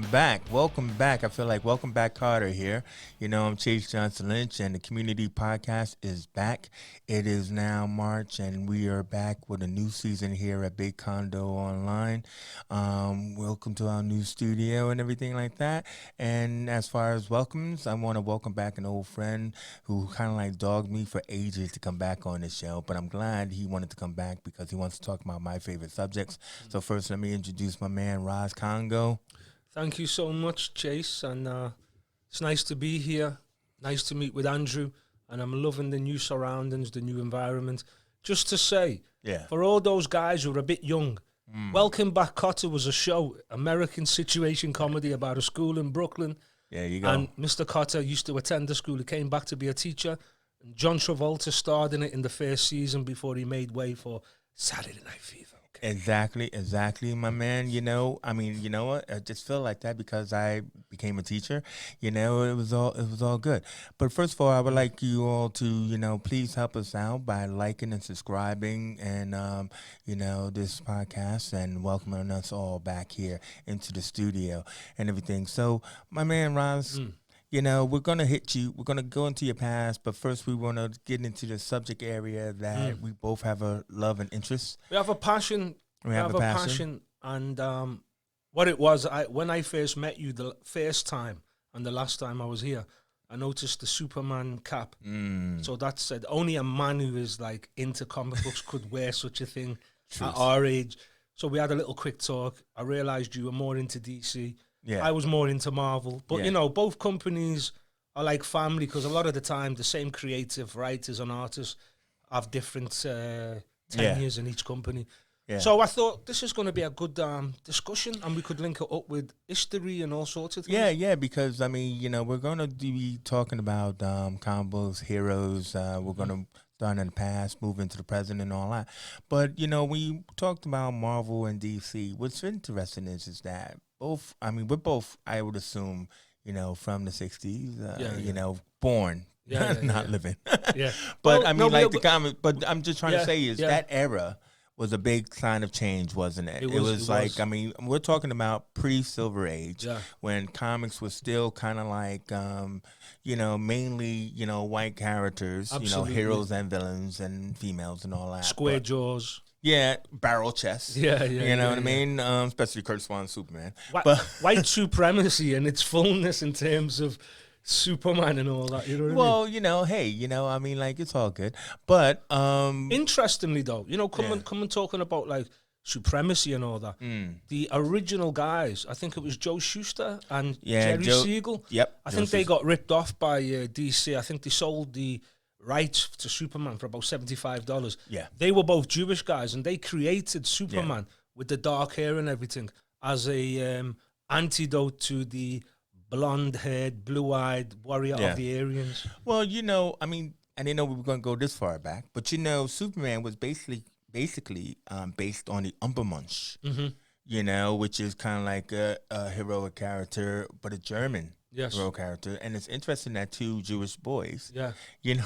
back. Welcome back. I feel like welcome back, Carter here. I'm Chase Johnson Lynch, and the Community Podcast is back. It is now March, and we are back with a new season here at Big Condo Online. Welcome to our new studio and everything like that. And as far as welcomes, I want to welcome back an old friend who kind of like dogged me for ages to come back on the show, but I'm glad he wanted to come back because he wants to talk about my favorite subjects. So first, let me introduce my man, Ras Congo. Thank you so much, Chase, and it's nice to be here. Nice to meet with Andrew, and I'm loving the new surroundings, the new environment. Just to say, for all those guys who are a bit young, Welcome Back Kotter was a show, American situation comedy about a school in Brooklyn. There you go. And Mr. Kotter used to attend the school. He came back to be a teacher. And John Travolta starred in it in the first season before he made way for Saturday Night Fever. Exactly, my man. You know what? I just feel like that because I became a teacher. It was all good. But first of all, I would like you all to, please help us out by liking and subscribing and, this podcast and welcoming us all back here into the studio and everything. So, my man, Roz, we're going to hit you. We're going to go into your past, but first we want to get into the subject area that we both have a love and interest. We have a passion. We have a passion. And what it was, when I first met you the first time and the last time I was here, I noticed the Superman cap. So that said, only a man who is like into comic books could wear such a thing at our age. So we had a little quick talk. I realized you were more into DC. Yeah. I was more into Marvel. But, both companies are like family because a lot of the time the same creative writers and artists have different tenures in each company. Yeah. So I thought this is going to be a good discussion and we could link it up with history and all sorts of things. Yeah, because, we're going to be talking about comic books, heroes. We're going to start in the past, move into the present and all that. But, we talked about Marvel and DC. What's interesting is that we're both, I would assume, from the 60s, born, not living. But, the comic, but I'm just trying to say is that era was a big sign of change, wasn't it? It was like, we're talking about pre-Silver Age when comics was still kind of like, mainly, white characters, heroes and villains and females and all that. Square jaws. Yeah, barrel chest. You know what I mean? Especially Kurt Swan Superman. But white supremacy and its fullness in terms of Superman and all that, what I mean? It's all good. But interestingly though, coming talking about like supremacy and all that, the original guys, I think it was Joe Shuster and Jerry Siegel. Yep. I think they got ripped off by DC. I think they sold the rights to Superman for about $75. Yeah. They were both Jewish guys and they created Superman with the dark hair and everything as a antidote to the blonde-haired, blue-eyed warrior of the Aryans. Well, I didn't know we were going to go this far back, but Superman was basically based on the Umbermensch, which is kind of like a heroic character, but a German heroic character. And it's interesting that two Jewish boys,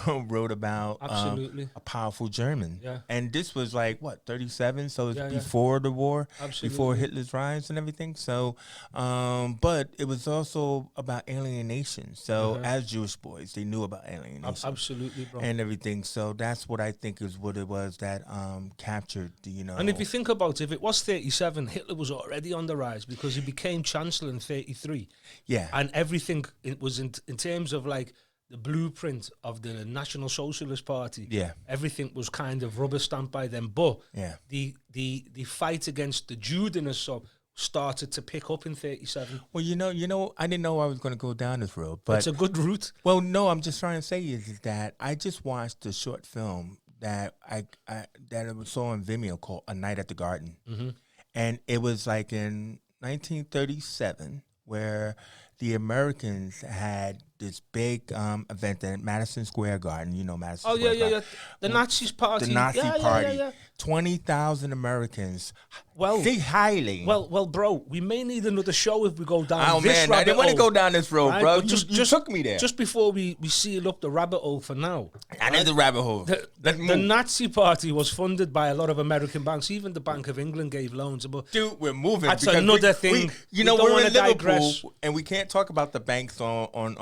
wrote about a powerful German. Yeah. And this was like, 37? So it's before the war, before Hitler's rise and everything. So, but it was also about alienation. So as Jewish boys, they knew about alienation. Absolutely, bro. And everything. So that's what I think is what it was that captured, And if you think about it, if it was 37, Hitler was already on the rise because he became chancellor in 33. Yeah. And everything, it was in terms of like the blueprint of the National Socialist Party. Yeah, everything was kind of rubber stamped by them. But the fight against the Judeanness started to pick up in 37. Well, I didn't know I was going to go down this road, but it's a good route. Well, no, I'm just trying to say is that I just watched a short film that I saw on Vimeo called A Night at the Garden, and it was like in 1937 where the Americans had this big event at Madison Square Garden. You know Madison Oh Square yeah, Garden. The Nazis party. The Nazi yeah, party. Yeah, yeah. 20,000 Americans. Well, Think highly. Well, bro, we may need another show if we go down this rabbit hole. I didn't want to go down this road, right? Bro. You took me there. Just before we seal up the rabbit hole for now. And there's the rabbit hole. The Nazi party was funded by a lot of American banks. Even the Bank of England gave loans. But dude, we're moving. That's another thing. We're in Liverpool, and we can't talk about the banks on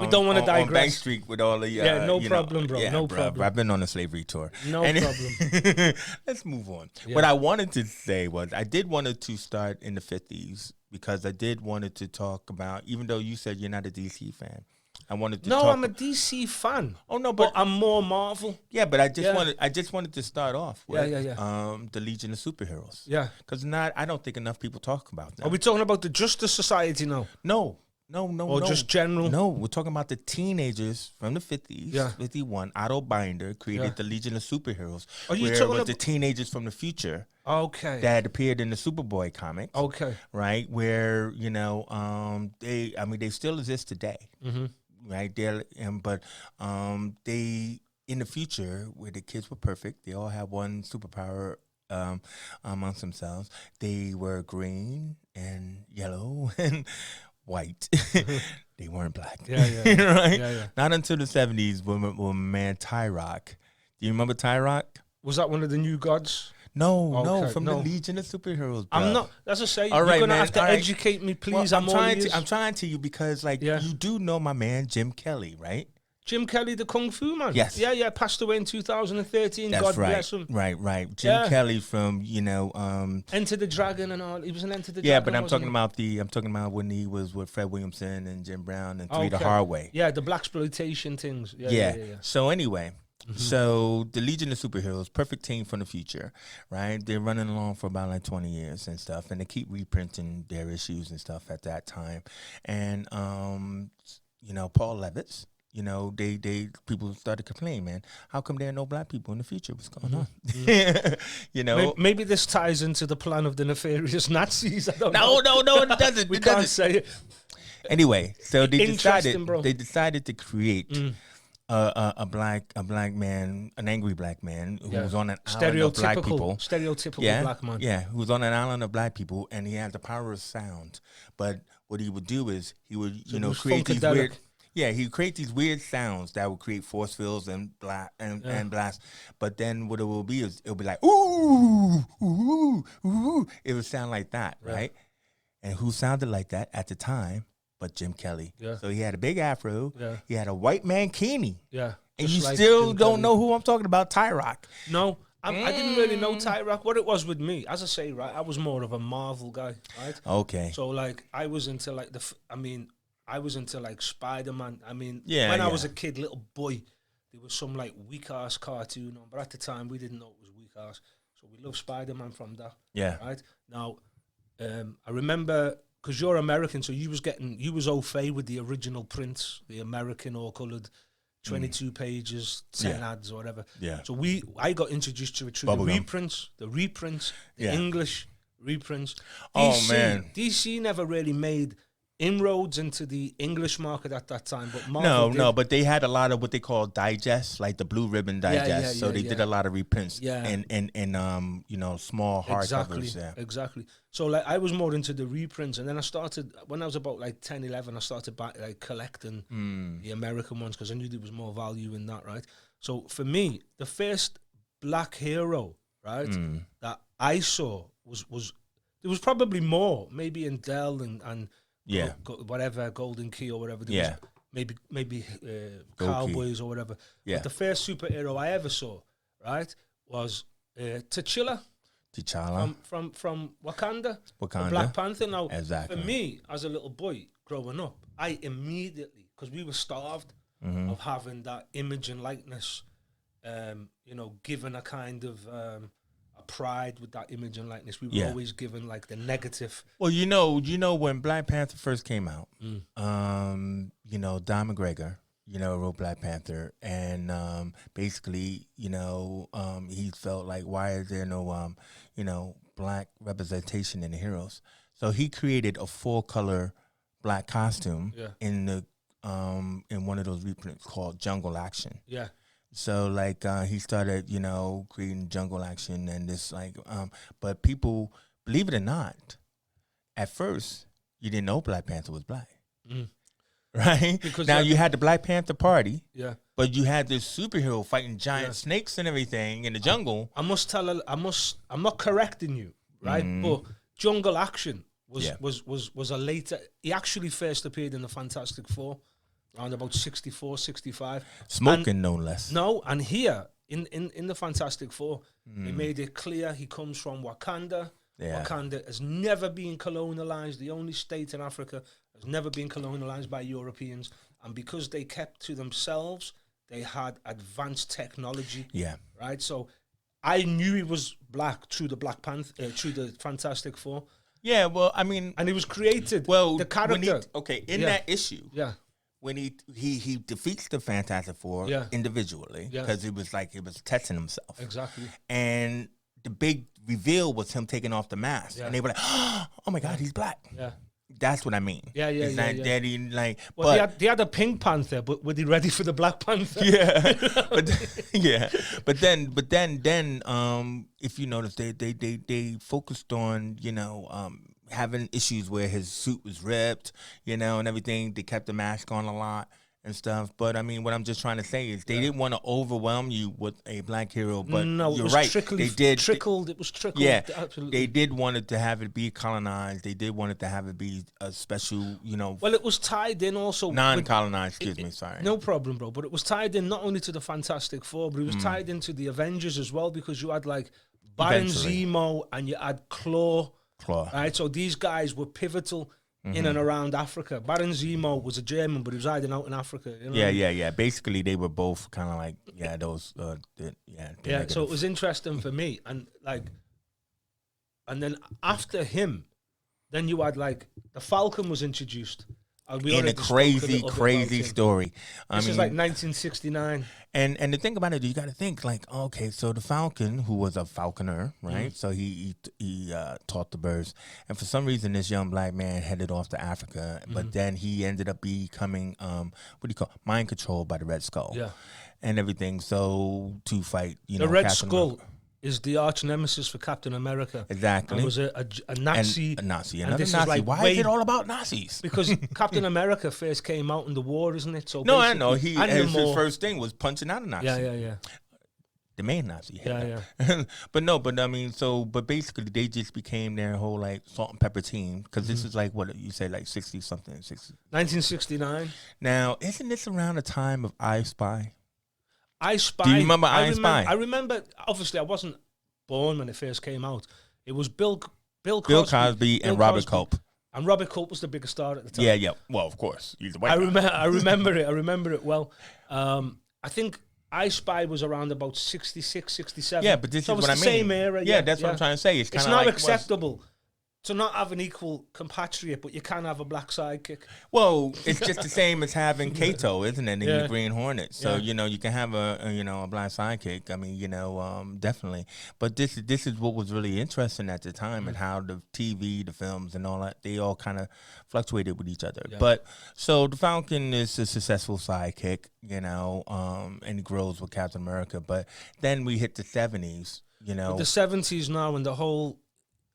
Bank Street with all the no problem, bro. Yeah, no problem. I've been on a slavery tour. No problem. Let's move on. Yeah. What I wanted to say was I did want to start in the 50s because I did wanted to talk about, even though you said you're not a DC fan, I wanted to I'm a DC fan. Oh no, but I'm more Marvel. Yeah, but I just wanted to start off with the Legion of Superheroes. Yeah. Because I don't think enough people talk about that. Are we talking about the Justice Society now? No. Or just general? No, we're talking about the teenagers from the 50s. Yeah. 51. Otto Binder created the Legion of Superheroes. Are you talking about the teenagers from the future? Okay. That appeared in the Superboy comics. Okay. Right? Where, they still exist today. Mm-hmm. Right? But they, in the future, where the kids were perfect, they all had one superpower amongst themselves. They were green and yellow and white. They weren't black. Yeah. Right? Yeah. Not until the 70s when man Tyrock. Do you remember Tyrock? Was that one of the new gods? No, from the Legion of Superheroes. Bro. I'm not. That's a say. All You're right, gonna man. have to educate me, please. Well, I'm trying to you because you do know my man Jim Kelly, right? Jim Kelly, the Kung Fu man. Yes. Yeah. Passed away in 2013. That's God right. bless him. Right. Jim Kelly from Enter the Dragon and all. He was an Enter the Dragon. Yeah, but I'm talking about when he was with Fred Williamson and Jim Brown and Three the Hard Way. Yeah, the blaxploitation things. Yeah. So anyway. So the Legion of Superheroes, perfect team from the future, right? They're running along for about 20 years and stuff, and they keep reprinting their issues and stuff at that time. And Paul Levitz, they people started complaining, man, how come there are no black people in the future? What's going on? Maybe this ties into the plan of the nefarious Nazis. I don't know. No, it doesn't. We can't say it. Anyway, so they decided to create a black man, an angry black man who was on an island of black people. Stereotypical black man. Yeah, who was on an island of black people, and he had the power of sound. But what he would do is he would, create these weird. Yeah, he would create these weird sounds that would create force fields and blast. But then what it will be is it'll be like ooh, ooh, ooh. It would sound like that, right? And who sounded like that at the time? But Jim Kelly. Yeah. So he had a big afro. Yeah. He had a white mankini. Yeah. And you still don't know who I'm talking about, Tyrock. No, I didn't really know Tyrock. What it was with me, as I say, right, I was more of a Marvel guy, right? Okay. So, I was into, Spider-Man. When I was a kid, little boy, there was some, weak-ass cartoon on. But at the time, we didn't know it was weak-ass. So we loved Spider-Man from that. Yeah. Right? Now, I remember... Because you're American, so you was au fait with the original prints, the American all-coloured, 22 pages, 10 ads or whatever. Yeah. So I got introduced to it through the reprints, the English reprints. DC never really made inroads into the English market at that time, but Marvel did. But they had a lot of what they call digests, like the Blue Ribbon digest. So they did a lot of reprints, and small hardcovers. Exactly. So I was more into the reprints, and then I started when I was about 10, 11. I started collecting the American ones because I knew there was more value in that, right? So for me, the first black hero, right, that I saw was there was probably more, maybe in Dell and whatever, Golden Key or whatever. There was maybe Cowboys or whatever. Yeah. But the first superhero I ever saw, right, was T'Challa. From Wakanda, the Black Panther. Now, exactly. For me, as a little boy growing up, I immediately, because we were starved of having that image and likeness, given a kind of a pride with that image and likeness. We were always given the negative. Well, when Black Panther first came out, Don McGregor, wrote Black Panther, and basically, he felt like, why is there no, black representation in the heroes? So he created a full color black costume in the in one of those reprints called Jungle Action. Yeah. So like he started, creating Jungle Action and this but people, believe it or not, at first you didn't know Black Panther was black. Mm. Right? Because now you had the Black Panther Party. Yeah. But you had this superhero fighting giant snakes and everything in the jungle. I'm not correcting you, right? But Jungle Action was a later. He actually first appeared in the Fantastic Four around about 64, 65. Smoking, no less. No, and here in the Fantastic Four, they made it clear he comes from Wakanda. Yeah. Wakanda has never been colonized. The only state in Africa has never been colonized by Europeans. And because they kept to themselves, they had advanced technology. Yeah. Right? So I knew he was black through the Black Panther, through the Fantastic Four. Yeah, well, I mean... And he was created. Well, the character... in that issue... Yeah. When he defeats the Fantastic Four individually, because it was testing himself. Exactly. And the big reveal was him taking off the mask. Yeah. And they were like, oh my God, he's black. Yeah. That's what I mean. Yeah. Daddy, well, they had a Pink Panther, but were they ready for the Black Panther? Yeah. But then, if you notice, they focused on, having issues where his suit was ripped, and everything. They kept the mask on a lot and stuff. But I mean, what I'm just trying to say is they didn't want to overwhelm you with a black hero. But no, you're right. It was trickled. Yeah, absolutely. They did want it to have it be colonized. They did want it to have it be a special, Well, it was tied in also non-colonized. Sorry. No problem, bro. But it was tied in not only to the Fantastic Four, but it was tied into the Avengers as well, because you had like Baron Zemo and you had Claw. Right, so these guys were pivotal in and around Africa. Baron Zemo was a German, but he was hiding out in Africa. Yeah. Basically, they were both kind of like those. So it was interesting for me, and then after him, then you had the Falcon was introduced. In a crazy story. This is like 1969. And the thing about it, you got to think okay, so the Falcon, who was a falconer, right? So he taught the birds, and for some reason, this young black man headed off to Africa, but then he ended up becoming mind controlled by the Red Skull, and everything. So to fight, the Red Skull is the arch nemesis for Captain America. Exactly. It was a Nazi. Another Nazi. Why is it all about Nazis? Because Captain America first came out in the war, isn't it? So no, I know. His first thing was punching out a Nazi. Yeah. The main Nazi. Yeah. but basically they just became their whole salt and pepper team, because this is what you say 60 something, 1969. Now, isn't this around the time of I Spy? I Spy. Do you remember I Spy? I remember. Obviously, I wasn't born when it first came out. It was Bill Cosby and Robert Culp. And Robert Culp was the biggest star at the time. Yeah. Well, of course, he's a white guy. I remember it. I remember it well. I think I Spy was around about 66, 67. Yeah, but this is what I mean. Same era. Yeah, that's what I'm trying to say. It's not acceptable to not have an equal compatriot, but you can have a black sidekick. Well, it's just the same as having Kato, isn't it, in the Green Hornet? So you can have a black sidekick. I mean, definitely. But this is what was really interesting at the time, and how the TV, the films, and all that, they all kind of fluctuated with each other. Yeah. But so the Falcon is a successful sidekick, and he grows with Captain America. But then we hit the 70s. The 70s now, and the whole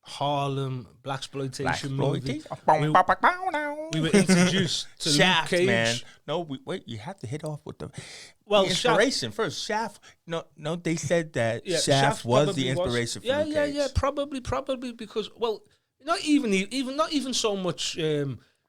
Harlem blaxploitation movie. We were introduced to Shaft, Luke Cage. Man. No, wait. You have to hit off with the inspiration first. Shaft. No. They said that Shaft was the inspiration for Luke Cage. Yeah. Probably because not even so much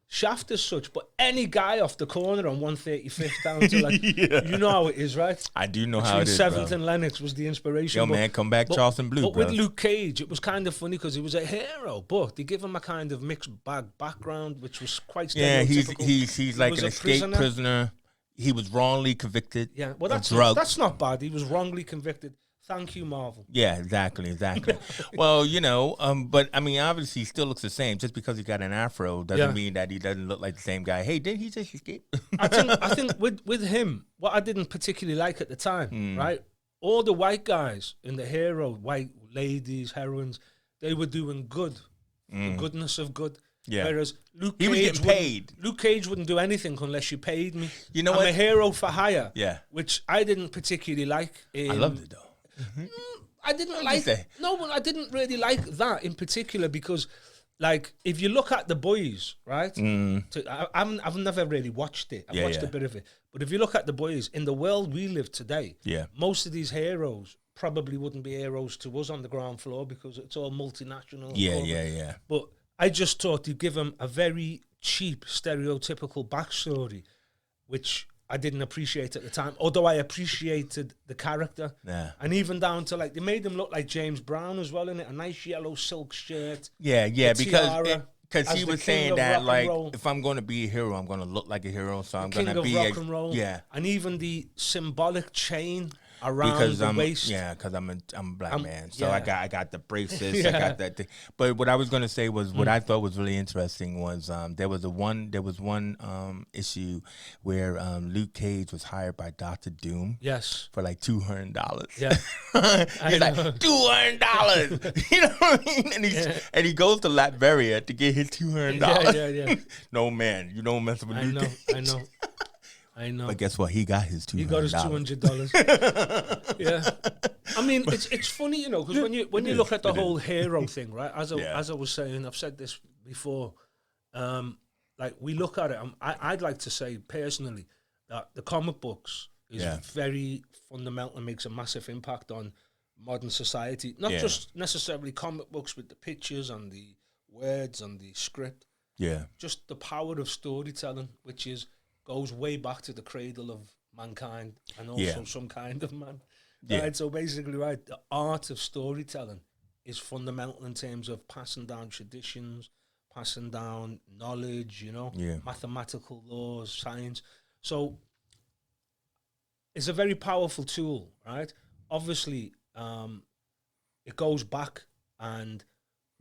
Shaft as such, but any guy off the corner on 135th down to you know how it is, right? I do know how it is. 7th and Lennox was the inspiration. Yo, man, come back, Charleston Blue. But with Luke Cage, it was kind of funny because he was a hero, but they give him a kind of mixed bag background, which was quite stereotypical. Yeah, he's like an escaped prisoner. He was wrongly convicted. Yeah, well, that's not bad. He was wrongly convicted. Thank you, Marvel. Yeah, exactly. Well, but I mean, obviously, he still looks the same. Just because he got an afro doesn't mean that he doesn't look like the same guy. Hey, didn't he just escape? I think with him, what I didn't particularly like at the time, right? All the white guys in the hero, white ladies, heroines, they were doing good, the goodness of good. Yeah. Whereas Luke He was Cage getting paid. Luke Cage wouldn't do anything unless you paid me. You know I'm what? a hero for hire. Yeah. Which I didn't particularly like. I loved it though. I didn't like no, but I didn't really like that in particular because, like, if you look at The Boys, right? I've never really watched it. I've watched a bit of it, but if you look at The Boys in the world we live today, most of these heroes probably wouldn't be heroes to us on the ground floor because it's all multinational. Yeah. But I just thought you'd give them a very cheap, stereotypical backstory, which I didn't appreciate at the time, although I appreciated the character. Yeah. And even down to, like, they made him look like James Brown as well in it, a nice yellow silk shirt. Yeah, because he was saying that, like, roll. if I'm going to be a hero, I'm going to look like a hero, so I'm going King to of be rock and roll. Yeah. And even the symbolic chain around the waist. Yeah, because I'm a black man, so I got the braces, I got that thing. But what I was gonna say was what I thought was really interesting was there was one issue where Luke Cage was hired by Dr. Doom. Yes. For like $200. Yeah. He's like $200. You know what I mean? And he goes to Latveria to get his $200. Yeah. No man, you don't mess with Luke Cage. I know. But guess what? He got his $200. He got his $200. Yeah. I mean, it's funny, you know, because when you look at the whole hero thing, right? As I was saying, I've said this before. Like, we look at it. I'd like to say personally that the comic books is very fundamental and makes a massive impact on modern society. Not just necessarily comic books with the pictures and the words and the script. Yeah. Just the power of storytelling, which goes way back to the cradle of mankind and also some kind of man. Yeah. Right? So basically, the art of storytelling is fundamental in terms of passing down traditions, passing down knowledge, mathematical laws, science. So it's a very powerful tool, right? Obviously, it goes back and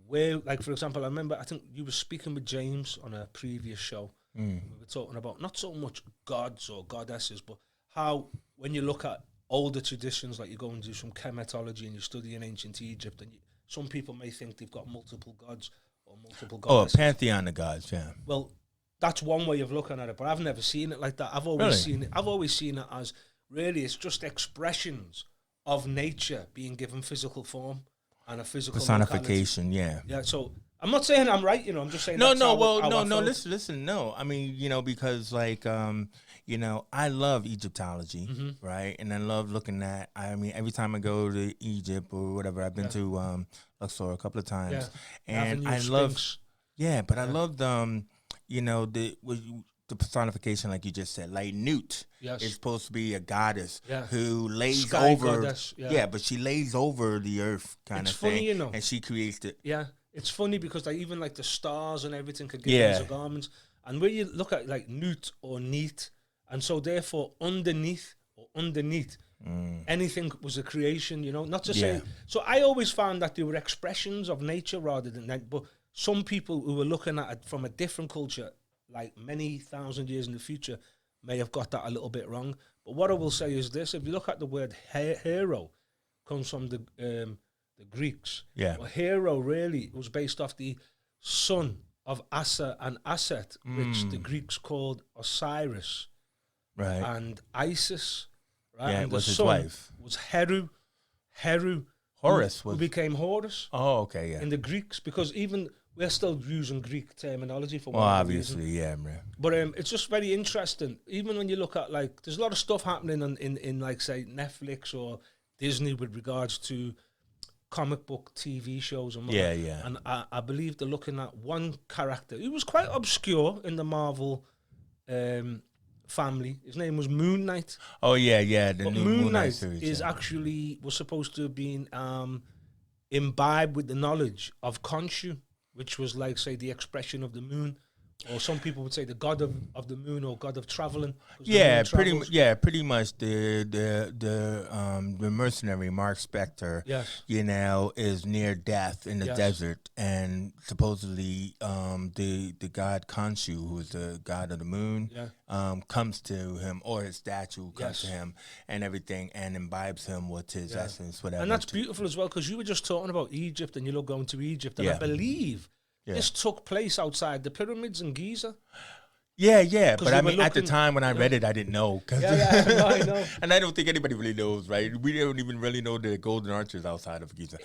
where, like, for example, I remember, I think you were speaking with James on a previous show. We were talking about not so much gods or goddesses, but how when you look at older traditions, like you go and do some chematology and you study in ancient Egypt, and some people may think they've got multiple gods or multiple goddesses. Oh, a pantheon of gods, yeah. Well, that's one way of looking at it, but I've never seen it like that. I've always seen it as really it's just expressions of nature being given physical form and a physical personification, locality. Yeah, so I'm not saying I'm right, I'm just saying listen, no. I mean, because like, I love Egyptology, right? And I love looking at, I mean, every time I go to Egypt or whatever, I've been to Luxor a couple of times. And I love, but I loved, the personification, like you just said, like Nut is supposed to be a goddess who lays over, goddess, but she lays over the earth kind of thing. Funny, and she creates it. Yeah. It's funny because even like the stars and everything could give these garments. And when you look at like Nut or Neat, and so therefore underneath, anything was a creation, not to say. So I always found that they were expressions of nature rather than that. But some people who were looking at it from a different culture, like many thousand years in the future, may have got that a little bit wrong. But what I will say is this: if you look at the word hero, comes from the Greeks. Yeah. Well, hero really was based off the son of Asa and Aset, which the Greeks called Osiris. Right. And Isis. Right. Yeah, and was the his son wife. Was Heru. Horus who became Horus. Oh, okay, yeah. In the Greeks, because even we're still using Greek terminology for one obviously, reason. Yeah, man. But it's just very interesting. Even when you look at, like, there's a lot of stuff happening in like, say, Netflix or Disney with regards to comic book TV shows and whatnot. Yeah. And I believe they're looking at one character who was quite obscure in the Marvel family. His name was Moon Knight. Oh yeah. The new Moon Knight series, was supposed to have been imbibed with the knowledge of Khonshu, which was like, say, the expression of the moon. Or some people would say the god of the moon or god of traveling. Yeah, pretty much the mercenary Mark Spector, is near death in the desert, and supposedly the god Khonshu, who is the god of the moon, comes to him, or his statue comes to him and everything, and imbibes him with his essence, whatever. And that's beautiful as well, because you were just talking about Egypt, and you love going to Egypt, and I believe This took place outside the pyramids in Giza. Yeah. But I mean, at the time when I read it, I didn't know. No, I know. And I don't think anybody really knows, right? We don't even really know the Golden Arch is outside of Giza.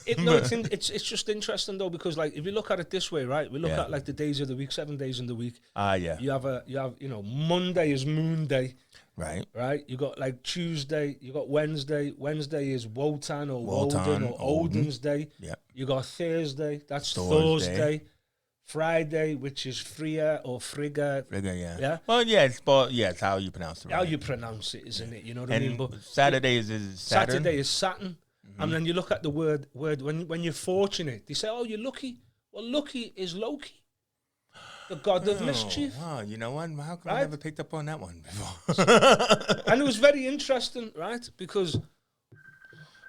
It's just interesting though, because like if you look at it this way, right? We look at like the days of the week, 7 days in the week. Yeah. You have Monday is Moon Day. Right. You got like Tuesday, you got Wednesday. Wednesday is Wotan or Woden or Odin's Day. Yeah. You got Thursday, that's Thursday. Friday, which is Freya or Frigga. Frigga, yeah. Yeah. Well, it's how you pronounce it. How you pronounce it, isn't it? You know what I mean? But Saturday is Saturn. Saturday is Saturn. And then you look at the word when you're fortunate, they say, "Oh, you're lucky." Well, lucky is Loki, the god of mischief. Wow, you know what? How come I never picked up on that one before? And it was very interesting, right? Because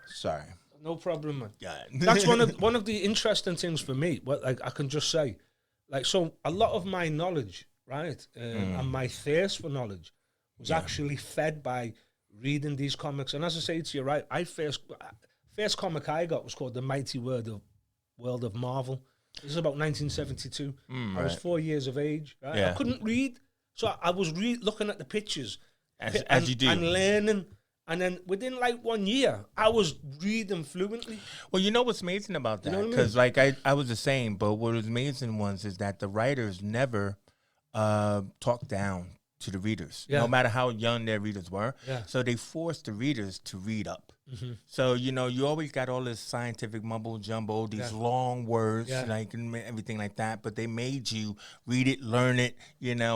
sorry, no problem, man. Yeah, that's one of the interesting things for me. What like I can just say, like, so a lot of my knowledge, right, and my thirst for knowledge was actually fed by reading these comics. And as I say to you, right, first comic I got was called The Mighty World of Marvel. This is about 1972. I was 4 years of age. Right? Yeah. I couldn't read, so I was looking at the pictures as you do, and learning. And then within like 1 year, I was reading fluently. Well, you know what's amazing about that? Because like I was the same, but what was amazing is that the writers never talked down to the readers, no matter how young their readers were. Yeah. So they forced the readers to read up. So, you always got all this scientific mumbo jumbo, these long words, like and everything like that. But they made you read it, learn it,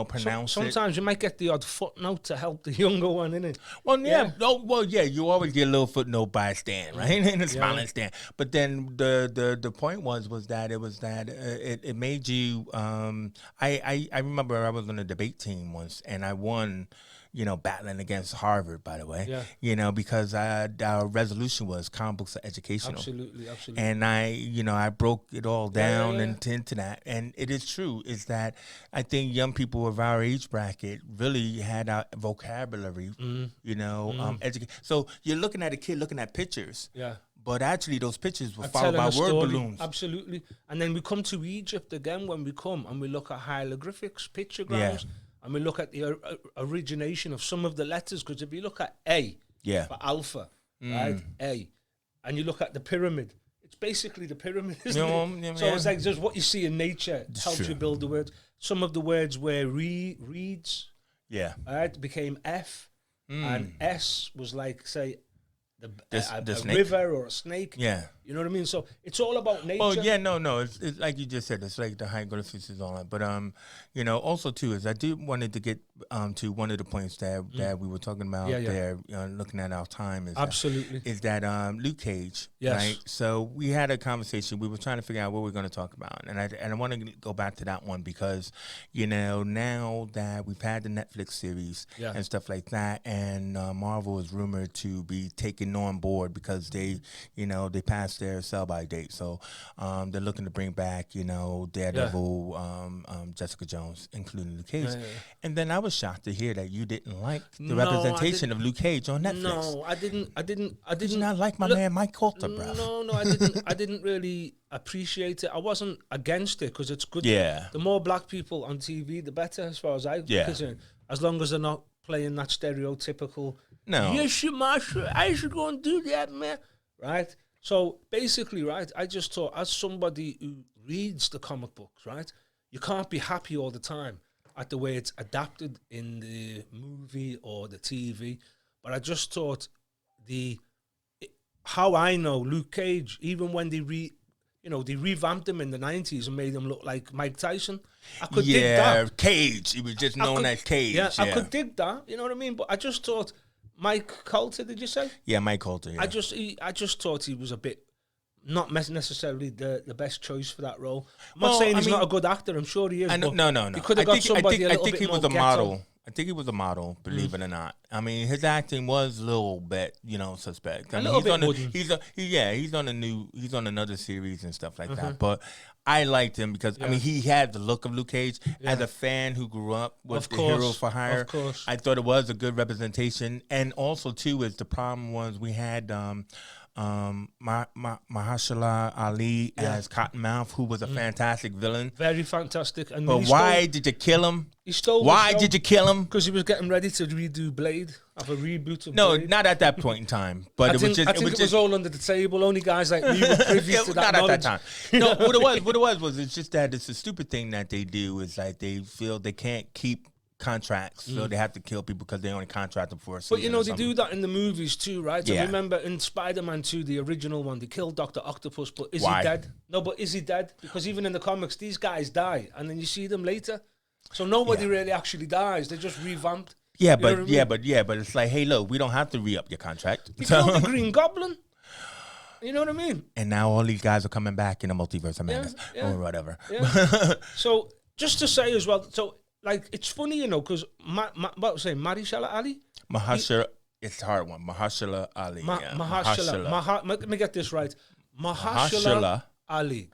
pronounce it. Sometimes you might get the odd footnote to help the younger one, innit? Well, you always get a little footnote by Stan, right? And a smiling Stan. But then the point was that it made you. I remember I was on a debate team once, and I won. Battling against Harvard, by the way. Yeah. Because our resolution was comic books are educational. Absolutely. And I broke it all down into that. And it is true, is that I think young people of our age bracket really had our vocabulary, educate. So you're looking at a kid looking at pictures. Yeah. But actually, those pictures were followed by word balloons. Absolutely. And then we come to Egypt again when we come, and we look at hieroglyphics, pictograms. Yeah. And we look at the origination of some of the letters, because if you look at A for alpha, right, A, and you look at the pyramid, it's basically the pyramid, isn't it? So it's like just what you see in nature helps you build the words. Some of the words were reeds, right, became F, and S was like, say, a river or a snake. Yeah. You know what I mean? So it's all about nature. Oh, yeah, no. It's like you just said. It's like the hieroglyphics is all that. But, also, too, is I wanted to get to one of the points that we were talking about there, looking at our time. Absolutely. Is that Luke Cage, right? So we had a conversation. We were trying to figure out what we are going to talk about. And I want to go back to that one because, now that we've had the Netflix series and stuff like that, and Marvel is rumored to be taking on board because they passed their sell-by date. So they're looking to bring back, Daredevil, Jessica Jones, including Luke Cage. And then I was shocked to hear that you didn't like the representation of Luke Cage on Netflix. No, I didn't. Did you not like my man Mike Coulter, bro? No, I didn't. I didn't really appreciate it. I wasn't against it because it's good. Yeah. The more black people on TV, the better, as far as I'm concerned. As long as they're not playing that stereotypical. No. Yes, you master. I should go and do that, man. Right. So basically, right, I just thought, as somebody who reads the comic books, right, you can't be happy all the time at the way it's adapted in the movie or the TV. But I just thought how I know Luke Cage, even when they revamped him in the 90s and made him look like Mike Tyson. I could dig that. Cage. He was just known as Cage. Yeah, I could dig that. You know what I mean? But I just thought, Mike Coulter, did you say? Yeah, Mike Coulter. Yeah. I just thought he was a bit not necessarily the best choice for that role. I'm not saying he's not a good actor. I'm sure he is. No. He could have got somebody a little bit more I think he was a model. I think he was a model, believe it or not. I mean, his acting was a little bit, suspect. I mean, he's on another series and stuff like that. But I liked him because I mean, he had the look of Luke Cage. As a fan who grew up with the Hero for Hire, I thought it was a good representation. And also, too, is the problem was we had Mahershala Ali as Cottonmouth, who was a fantastic villain. Very fantastic. And but why did you kill him? He stole. Why did you kill him? Because he was getting ready to redo Blade, have a reboot of No, Blade. not at that point in time. But I think it was all under the table. Only guys like me were privy to that not knowledge. At that time. No, what it was it's just that it's a stupid thing that they do is like they feel they can't keep contracts, so they have to kill people because they only contract them for a season. But you know, they do that in the movies too, right? Yeah. I remember in Spider-Man 2, the original one, they killed Dr. Octopus, but is he dead? No, but is he dead? Because even in the comics, these guys die, and then you see them later. So nobody really actually dies. They're just revamped. Yeah, but it's like, hey, look, we don't have to re-up your contract. You killed the Green Goblin. You know what I mean? And now all these guys are coming back in the multiverse of madness or whatever. Yeah. So just to say as well, so. Like, it's funny, you know, because, what was I saying, Mahershala Ali? It's a hard one. Mahershala Ali. Let me get this right. Mahershala Ali.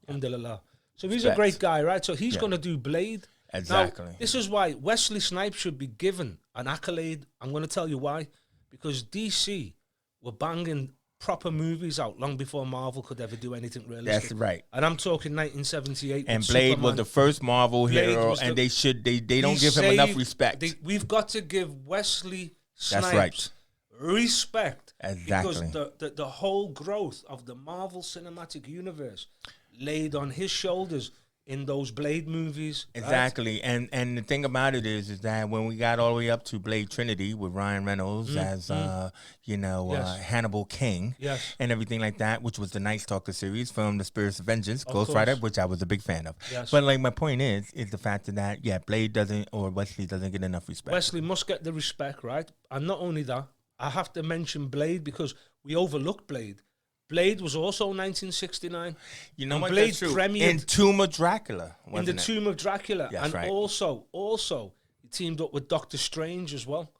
Alhamdulillah. So he's a great guy, right? So he's going to do Blade. Exactly. Now, this is why Wesley Snipes should be given an accolade. I'm going to tell you why. Because DC were banging proper movies out long before Marvel could ever do anything realistic. That's right. And I'm talking 1978. And Blade Superman. Was the first Marvel hero, and they don't give him enough respect. We've got to give Wesley Snipes respect. Exactly. Because the whole growth of the Marvel Cinematic Universe laid on his shoulders in those Blade movies. Exactly. Right? And the thing about it is that when we got all the way up to Blade Trinity with Ryan Reynolds as, Hannibal King and everything like that, which was the Night Stalker series from the Spirits of Vengeance, Ghost Rider, which I was a big fan of. Yes. But, like, my point is the fact that, Blade Wesley doesn't get enough respect. Wesley must get the respect, right? And not only that, I have to mention Blade because we overlooked Blade. Blade was also 1969. You know what? Blade premiered in Tomb of Dracula. Tomb of Dracula, and also he teamed up with Doctor Strange as well.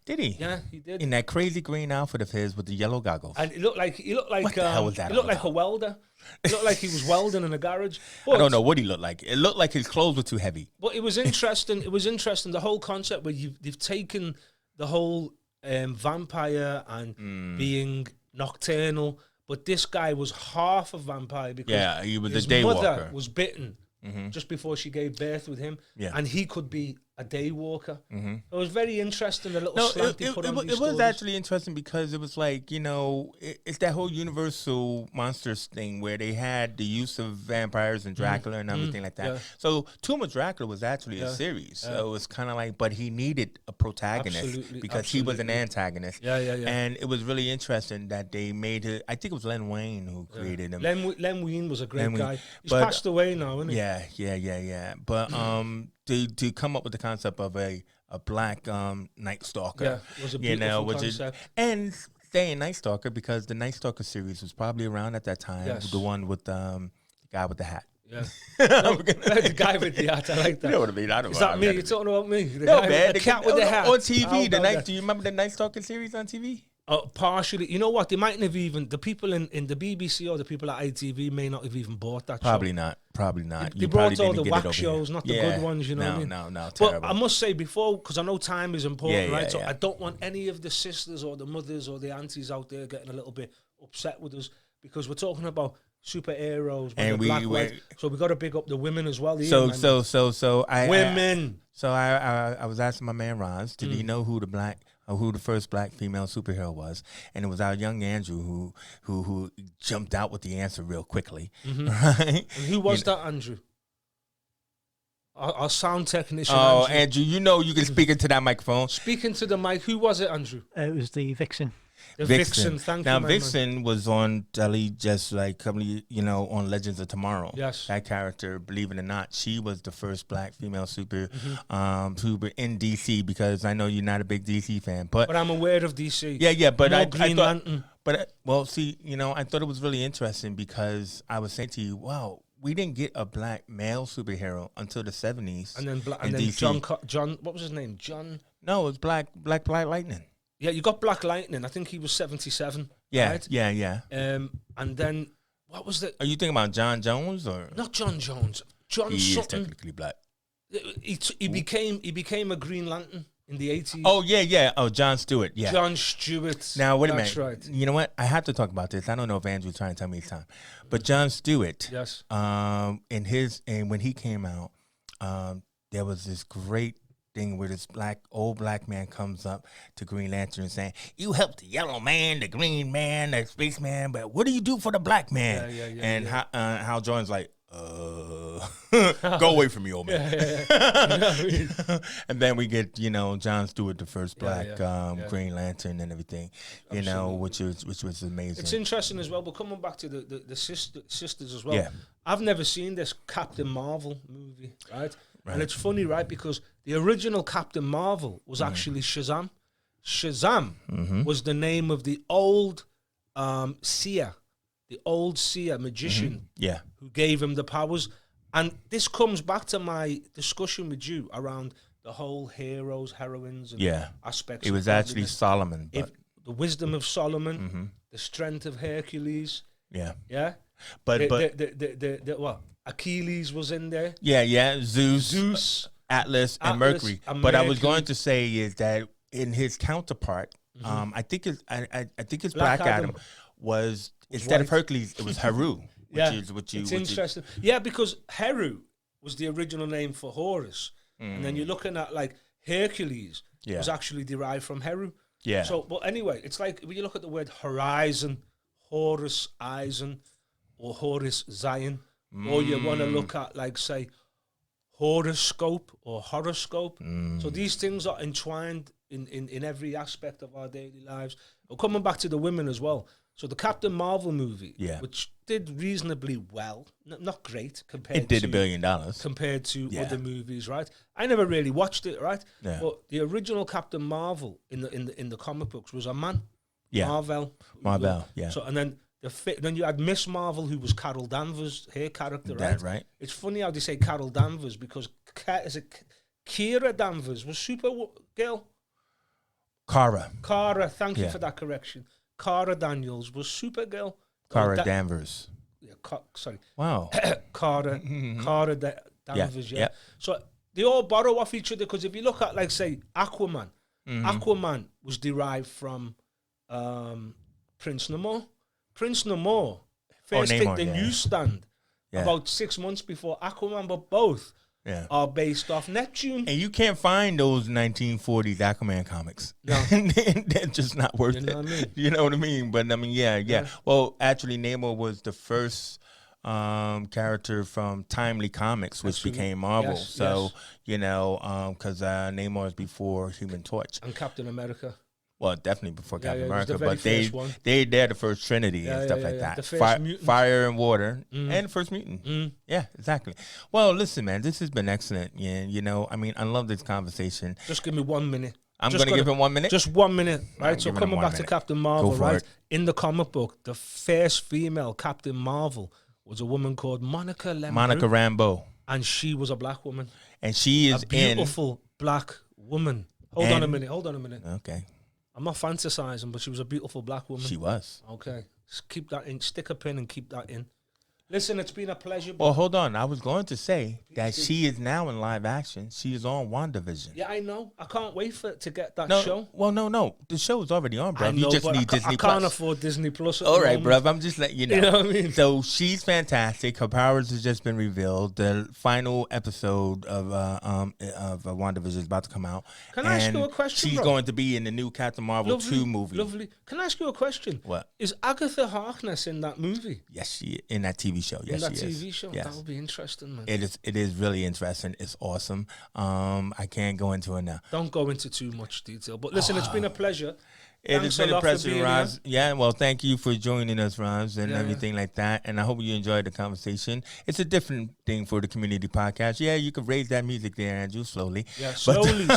Did he? Yeah, he did. In that crazy green outfit of his with the yellow goggles. And he looked like what the hell was that? He looked like a welder. He looked like he was welding in a garage. But I don't know what he looked like. It looked like his clothes were too heavy. But it was interesting. It was interesting. The whole concept where they've taken the whole vampire and being nocturnal. But this guy was half a vampire because he was his a daywalker. Mother was bitten just before she gave birth with him, and he could be a daywalker. It was very interesting, the little slant they put on these stories. It was actually interesting because it was like, it's that whole Universal Monsters thing where they had the use of vampires and Dracula and everything like that. Yeah. So Tomb of Dracula was actually a series. So it was kind of like, but he needed a protagonist because he was an antagonist. Yeah. And it was really interesting that they made it. I think it was Len Wein who created him. Len Wein was a great guy. He's passed away now, isn't he? Yeah. But to come up with the concept of a black Night Stalker, was a beautiful concept. And saying Night Stalker because the Night Stalker series was probably around at that time. Yes. The one with the guy with the hat. Yeah, the guy with the hat. I like that. You know what I mean? I don't know. Is that me? You're talking about me? The cat with the hat on TV. Do you remember the Night Stalker series on TV? Partially. You know what? They mightn't have even, the people in the BBC or the people at ITV may not have even bought that Probably show. not. They brought all the whack shows, not the good ones, you know what I mean? No, terrible. But I must say before, because I know time is important, right? So I don't want any of the sisters or the mothers or the aunties out there getting a little bit upset with us because we're talking about superheroes and so we got to big up the women as well. Women. So I was asking my man Raz, did he know who the first black female superhero was? And it was our young Andrew who jumped out with the answer real quickly. Right? And who was that, Andrew? Our sound technician. Oh, Andrew, you can speak into that microphone. Speaking to the mic, who was it, Andrew? It was the Vixen. The Vixen, thank you. Now, Vixen was on telly just like, on Legends of Tomorrow. Yes. That character, believe it or not, she was the first black female super in DC because I know you're not a big DC fan. But I'm aware of DC. Yeah, but I Green Lantern. But, I thought it was really interesting because I was saying to you, wow, we didn't get a black male superhero until the 70s. And then John, what was his name? John? No, it was Black Lightning. Yeah, you got Black Lightning. I think he was 77. Yeah, right? yeah. And then, what was the... Are you thinking about John Jones or... Not John Jones. John he something. Is technically black. He became a Green Lantern. in the 80s. Oh, yeah. Oh, Jon Stewart, yeah. Jon Stewart. Now, wait a minute. That's right. You know what? I have to talk about this. I don't know if Andrew's trying to tell me it's time. But Jon Stewart, Yes. and when he came out, there was this great thing where this old black man comes up to Green Lantern and saying, "You helped the yellow man, the green man, the space man, but what do you do for the black man?" And Hal Jordan's like, go away from me, old man. And then we get, Jon Stewart, the first black Green Lantern and everything, which was amazing. It's interesting as well, but coming back to the sisters as well. Yeah. I've never seen this Captain Marvel movie, right? And it's funny, right? Because the original Captain Marvel was actually Shazam. Shazam was the name of the old seer, the old seer magician who gave him the powers. And this comes back to my discussion with you around the whole heroes, heroines, and aspects. It was actually Solomon. The wisdom of Solomon, the strength of Hercules. Yeah. Yeah. But what? Achilles was in there. Yeah. Zeus, Atlas, and Mercury. But I was going to say is that in his counterpart, I think it's Black Adam was instead of Hercules, it was Heru. It's interesting. Yeah, because Heru was the original name for Horus, and then you're looking at like Hercules was actually derived from Heru. Yeah. So, but anyway, it's like when you look at the word horizon, Horus Eisen, or Horus Zion, or you want to look at like say horoscope or horoscope. So these things are entwined in every aspect of our daily lives. But coming back to the women as well. So the Captain Marvel movie, which did reasonably well, not great compared to... It did $1 billion. Compared to other movies, right? I never really watched it, right? Yeah. But the original Captain Marvel in the comic books was a man. Yeah. Marvel, yeah. So, and then then you had Miss Marvel, who was Carol Danvers, her character, right? That's right. It's funny how they say Carol Danvers, because Kira Danvers was Supergirl? Kara, thank you for that correction. Kara Daniels was Supergirl. Kara Danvers. Yeah, sorry. Wow. Kara Danvers, yeah. So they all borrow off each other, because if you look at, like, say, Aquaman, Aquaman was derived from Prince Namor. Prince Namor first hit the newsstand about 6 months before Aquaman, but both are based off Neptune. And you can't find those 1940s Aquaman comics. No. They're just not worth it. What I mean? You know what I mean? But I mean, yeah. Well, actually, Namor was the first character from Timely Comics, which became Marvel. Because Namor is before Human Torch. And Captain America. Well, definitely before Captain America, but they're the first Trinity and stuff like that. The first fire and water, and the first mutant. Yeah, exactly. Well, listen, man, this has been excellent. Yeah, I mean, I love this conversation. Just give me 1 minute. I'm going to give him 1 minute? Just 1 minute, right? So coming back to Captain Marvel, right? In the comic book, the first female Captain Marvel was a woman called Monica Rambeau. And she was a black woman. And she is a beautiful black woman. Hold on a minute. Okay. I'm not fantasizing, but she was a beautiful black woman. She was. Okay. Just keep that in. Stick a pin and keep that in. Listen, it's been a pleasure. Well, hold on. I was going to say that she is now in live action. She is on WandaVision. Yeah, I know. I can't wait to get that show. Well, no. The show is already on, bro. I know, you just need Disney Plus. I can't afford Disney Plus. All right, bro. I'm just letting you know. You know what I mean? So she's fantastic. Her powers has just been revealed. The final episode of WandaVision is about to come out. Can I ask you a question? She's going to be in the new Captain Marvel 2 movie. Lovely. Can I ask you a question? What? Is Agatha Harkness in that movie? Yes, she is. In that TV show. Yes, she is. TV show? Yes. That would be interesting, man. It is really interesting. It's awesome. I can't go into it now. Don't go into too much detail. But listen, it's been a pleasure. It has been a pleasure, Ras. Yeah, well, thank you for joining us, Ras, and everything like that. And I hope you enjoyed the conversation. It's a different thing for the community podcast. Yeah, you can raise that music there, Andrew, slowly. Yeah, slowly.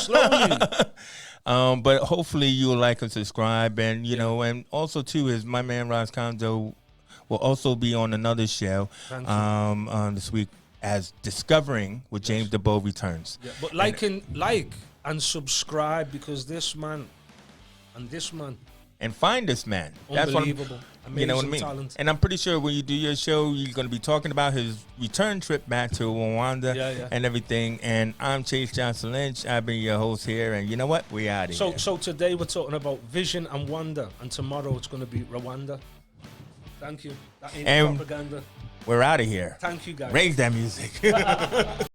But hopefully you'll like and subscribe. And, and also, too, is my man, Ras Congo, will also be on another show this week as Discovering with James DeBow returns. Yeah, but like and subscribe, because this man and this man and find this man. That's what Unbelievable. Amazing you know what I mean? talent. And I'm pretty sure when you do your show, you're going to be talking about his return trip back to Rwanda and everything. And I'm Chase Johnson Lynch. I've been your host here. And you know what? We out of here. So today we're talking about vision and wonder. And tomorrow it's going to be Rwanda. Thank you. That ain't propaganda. We're out of here. Thank you, guys. Raise that music.